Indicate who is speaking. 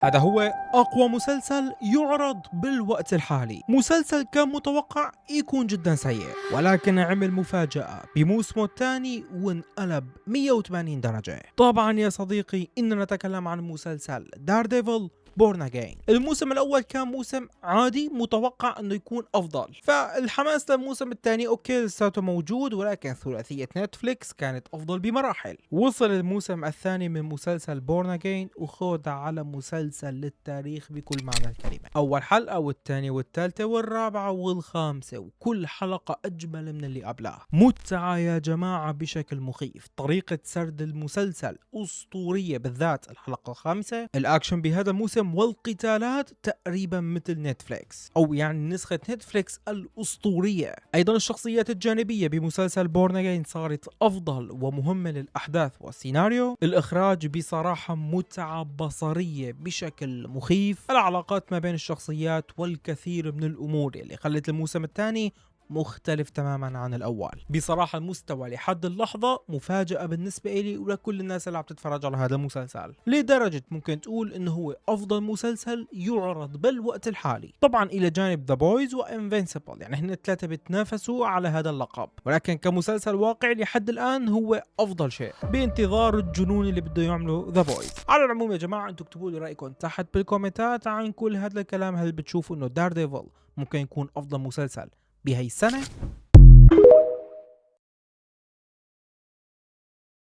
Speaker 1: هذا هو أقوى مسلسل يعرض بالوقت الحالي. مسلسل كان متوقع يكون جدا سيء، ولكن عمل مفاجأة بموسمه الثاني وانقلب 180 درجة. طبعا يا صديقي إننا نتكلم عن مسلسل دارديفل بورن اجين. الموسم الاول كان موسم عادي متوقع انه يكون افضل، فالحماس للموسم الثاني اوكي لساته موجود، ولكن ثلاثيه نتفليكس كانت افضل بمراحل. وصل الموسم الثاني من مسلسل بورن اجين وخوض على مسلسل للتاريخ بكل معنى الكلمه. اول حلقه والثانيه والثالثه والرابعه والخامسه، وكل حلقه اجمل من اللي قبلها. متعه يا جماعه بشكل مخيف. طريقه سرد المسلسل اسطوريه، بالذات الحلقه الخامسه. الاكشن بهذا الموسم والقتالات تقريبا مثل نتفليكس، او يعني نسخة نتفليكس الاسطورية. ايضا الشخصيات الجانبية بمسلسل بورن اجين صارت افضل ومهمة للاحداث والسيناريو. الاخراج بصراحة متعة بصرية بشكل مخيف. العلاقات ما بين الشخصيات والكثير من الامور اللي خلت الموسم الثاني مختلف تماما عن الاول. بصراحه المستوى لحد اللحظه مفاجاه بالنسبه لي ولكل الناس اللي عم تتفرج على هذا المسلسل، لدرجه ممكن تقول انه هو افضل مسلسل يعرض بالوقت الحالي، طبعا الى جانب ذا بويز وانفنسبل. يعني هن الثلاثه بيتنافسوا على هذا اللقب، ولكن كمسلسل واقعي لحد الان هو افضل شيء، بانتظار الجنون اللي بده يعمله ذا بويز. على العموم يا جماعه، انتم اكتبوا لي رايكم تحت بالكومنتات عن كل هذا الكلام. هل بتشوفوا انه دار ديفل ممكن يكون افضل مسلسل بهي السنة؟